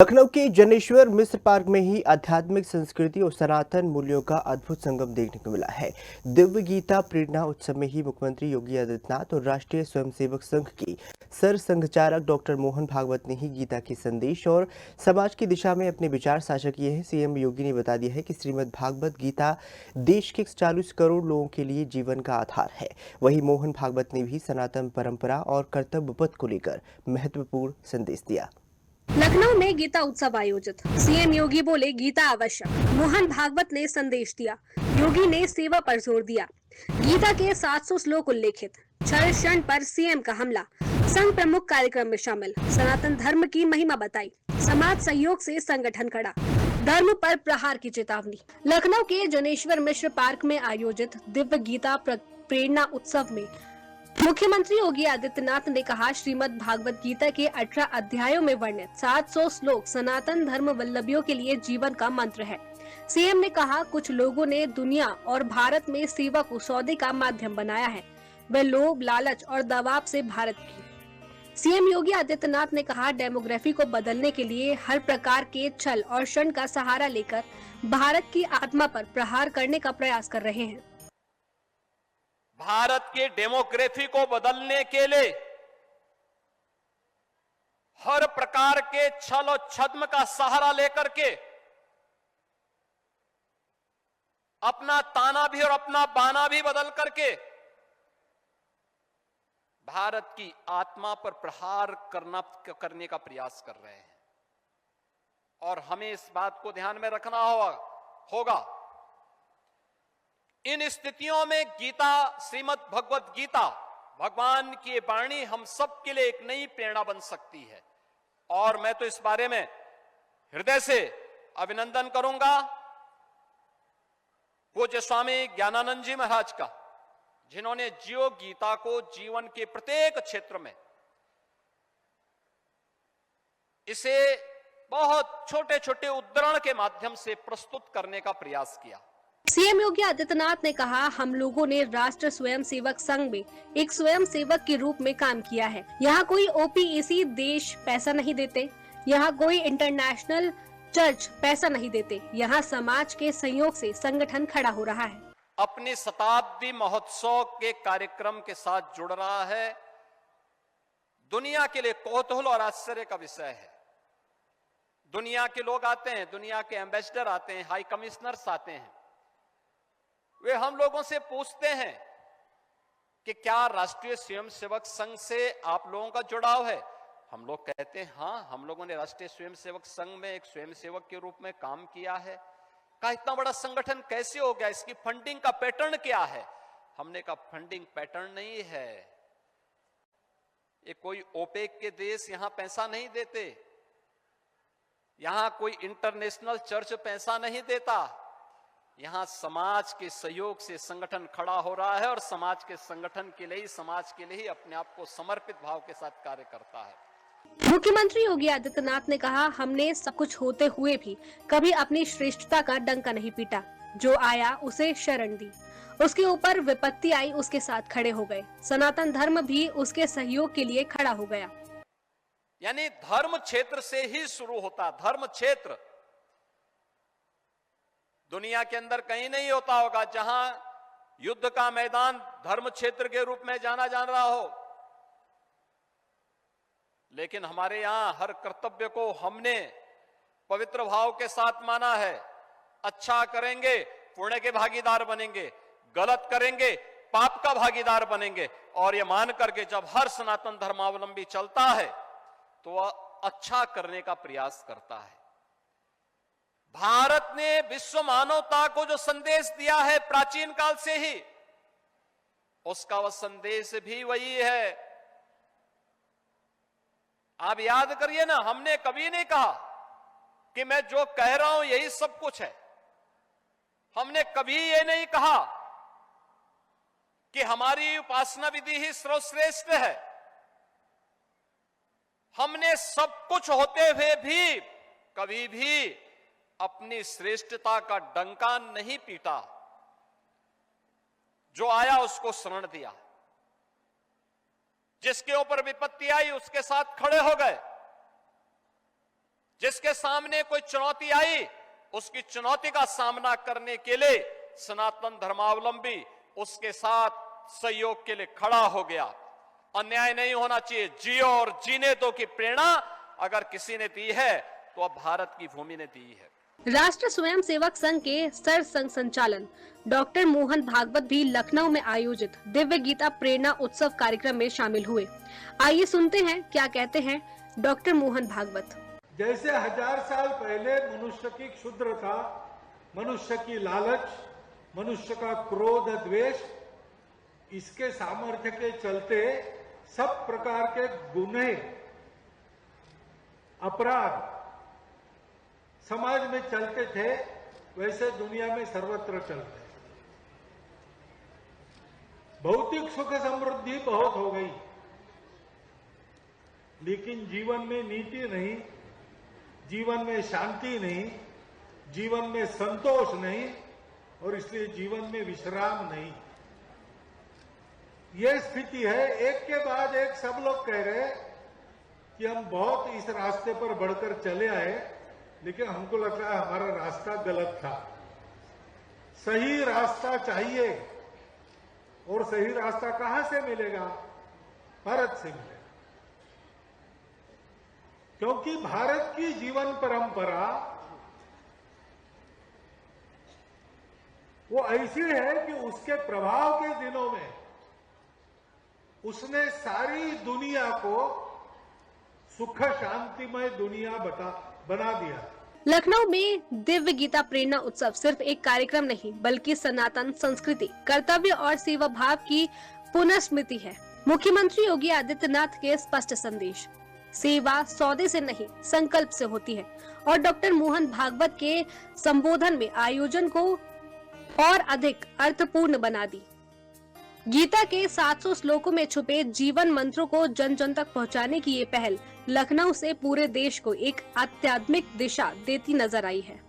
लखनऊ के जनेश्वर मिश्र पार्क में ही आध्यात्मिक संस्कृति और सनातन मूल्यों का अद्भुत संगम देखने को मिला है। दिव्य गीता प्रेरणा उत्सव में ही मुख्यमंत्री योगी आदित्यनाथ और राष्ट्रीय स्वयंसेवक संघ की सरसंघचालक डॉक्टर मोहन भागवत ने ही गीता के संदेश और समाज की दिशा में अपने विचार साझा किए हैं। सीएम योगी ने बता दिया है कि श्रीमद् भागवत गीता देश के 40 करोड़ लोगों के लिए जीवन का आधार है। वहीं मोहन भागवत ने भी सनातन परंपरा और कर्तव्य पथ को लेकर महत्वपूर्ण संदेश दिया। लखनऊ में गीता उत्सव आयोजित। सीएम योगी बोले गीता आवश्यक। मोहन भागवत ने संदेश दिया। योगी ने सेवा पर जोर दिया। गीता के 700 श्लोक उल्लेखित। छल क्षण पर सीएम का हमला। संघ प्रमुख कार्यक्रम में शामिल। सनातन धर्म की महिमा बताई। समाज सहयोग से संगठन खड़ा। धर्म पर प्रहार की चेतावनी। लखनऊ के जनेश्वर मिश्र पार्क में आयोजित दिव्य गीता प्रेरणा उत्सव में मुख्यमंत्री योगी आदित्यनाथ ने कहा, श्रीमद् भागवत गीता के 18 अध्यायों में वर्णित 700 श्लोक सनातन धर्म वल्लभियों के लिए जीवन का मंत्र है। सीएम ने कहा, कुछ लोगों ने दुनिया और भारत में सेवा को सौदे का माध्यम बनाया है। वे लोभ, लालच और दबाव से भारत की। सीएम योगी आदित्यनाथ ने कहा, डेमोग्राफी को बदलने के लिए हर प्रकार के छल और षड्यंत्र का सहारा लेकर भारत की आत्मा पर प्रहार करने का प्रयास कर रहे हैं। भारत के डेमोग्राफी को बदलने के लिए हर प्रकार के छल और छद्म का सहारा लेकर के अपना ताना भी और अपना बाना भी बदल करके भारत की आत्मा पर प्रहार करने का प्रयास कर रहे हैं। और हमें इस बात को ध्यान में रखना होगा। इन स्थितियों में गीता, श्रीमद् भगवत गीता, भगवान की वाणी हम सब के लिए एक नई प्रेरणा बन सकती है। और मैं तो इस बारे में हृदय से अभिनंदन करूंगा पूज्य स्वामी ज्ञानानंद जी महाराज का, जिन्होंने जियो गीता को जीवन के प्रत्येक क्षेत्र में इसे बहुत छोटे छोटे उद्धरण के माध्यम से प्रस्तुत करने का प्रयास किया। सीएम योगी आदित्यनाथ ने कहा, हम लोगों ने राष्ट्र स्वयंसेवक संघ में एक स्वयंसेवक के रूप में काम किया है। यहाँ कोई ओपीईसी देश पैसा नहीं देते, यहाँ कोई इंटरनेशनल चर्च पैसा नहीं देते, यहाँ समाज के सहयोग से संगठन खड़ा हो रहा है। अपनी शताब्दी महोत्सव के कार्यक्रम के साथ जुड़ रहा है। दुनिया के लिए कौतूहल और आश्चर्य का विषय है। दुनिया के लोग आते हैं, दुनिया के एम्बेसडर आते हैं, हाई कमिश्नर्स आते हैं। वे हम लोगों से पूछते हैं कि क्या राष्ट्रीय स्वयंसेवक संघ से आप लोगों का जुड़ाव है। हम लोग कहते हैं हाँ, हम लोगों ने राष्ट्रीय स्वयंसेवक संघ में एक स्वयंसेवक के रूप में काम किया है। कहा इतना बड़ा संगठन कैसे हो गया, इसकी फंडिंग का पैटर्न क्या है। हमने कहा फंडिंग पैटर्न नहीं है, ये कोई ओपेक के देश यहां पैसा नहीं देते, यहां कोई इंटरनेशनल चर्च पैसा नहीं देता। यहां समाज के सहयोग से संगठन खड़ा हो रहा है और समाज के संगठन के लिए, समाज के लिए अपने आप को समर्पित भाव के साथ कार्य करता है। मुख्यमंत्री योगी आदित्यनाथ ने कहा, हमने सब कुछ होते हुए भी कभी अपनी श्रेष्ठता का डंका नहीं पीटा। जो आया उसे शरण दी, उसके ऊपर विपत्ति आई उसके साथ खड़े हो गए। सनातन धर्म भी उसके सहयोग के लिए खड़ा हो गया। यानी धर्म क्षेत्र से ही शुरू होता। धर्म क्षेत्र दुनिया के अंदर कहीं नहीं होता होगा जहां युद्ध का मैदान धर्म क्षेत्र के रूप में जाना जा रहा हो। लेकिन हमारे यहां हर कर्तव्य को हमने पवित्र भाव के साथ माना है। अच्छा करेंगे पुण्य के भागीदार बनेंगे, गलत करेंगे पाप का भागीदार बनेंगे। और ये मान करके जब हर सनातन धर्मावलंबी चलता है तो वह अच्छा करने का प्रयास करता है। भारत ने विश्व मानवता को जो संदेश दिया है प्राचीन काल से ही, उसका वह संदेश भी वही है। आप याद करिए ना, हमने कभी नहीं कहा कि मैं जो कह रहा हूं यही सब कुछ है। हमने कभी ये नहीं कहा कि हमारी उपासना विधि ही सर्वश्रेष्ठ है। हमने सब कुछ होते हुए भी कभी भी अपनी श्रेष्ठता का डंका नहीं पीटा। जो आया उसको शरण दिया, जिसके ऊपर विपत्ति आई उसके साथ खड़े हो गए। जिसके सामने कोई चुनौती आई, उसकी चुनौती का सामना करने के लिए सनातन धर्मावलंबी उसके साथ सहयोग के लिए खड़ा हो गया। अन्याय नहीं होना चाहिए, जियो और जीने दो की प्रेरणा अगर किसी ने दी है तो अब भारत की भूमि ने दी है। राष्ट्र स्वयं सेवक संघ के सर संघ संचालन डॉक्टर मोहन भागवत भी लखनऊ में आयोजित दिव्य गीता प्रेरणा उत्सव कार्यक्रम में शामिल हुए। आइए सुनते हैं क्या कहते हैं डॉक्टर मोहन भागवत। जैसे 1000 साल पहले मनुष्य की क्षुद्रता, मनुष्य की लालच, मनुष्य का क्रोध द्वेष, इसके सामर्थ्य के चलते सब प्रकार के गुनाह अपराध समाज में चलते थे, वैसे दुनिया में सर्वत्र चलते। भौतिक सुख समृद्धि बहुत हो गई, लेकिन जीवन में नीति नहीं, जीवन में शांति नहीं, जीवन में संतोष नहीं, और इसलिए जीवन में विश्राम नहीं। यह स्थिति है। एक के बाद एक सब लोग कह रहे हैं कि हम बहुत इस रास्ते पर बढ़कर चले आए, लेकिन हमको लगता है हमारा रास्ता गलत था। सही रास्ता चाहिए, और सही रास्ता कहां से मिलेगा? भारत से मिलेगा। क्योंकि भारत की जीवन परंपरा वो ऐसी है कि उसके प्रभाव के दिनों में उसने सारी दुनिया को सुख शांतिमय दुनिया बना दिया। लखनऊ में दिव्य गीता प्रेरणा उत्सव सिर्फ एक कार्यक्रम नहीं, बल्कि सनातन संस्कृति, कर्तव्य और सेवा भाव की पुनर्स्मृति है। मुख्यमंत्री योगी आदित्यनाथ के स्पष्ट संदेश, सेवा सौदे से नहीं संकल्प से होती है, और डॉक्टर मोहन भागवत के संबोधन में आयोजन को और अधिक अर्थपूर्ण बना दी। गीता के 700 श्लोकों में छुपे जीवन मंत्रों को जन जन तक पहुंचाने की ये पहल लखनऊ से पूरे देश को एक आध्यात्मिक दिशा देती नजर आई है।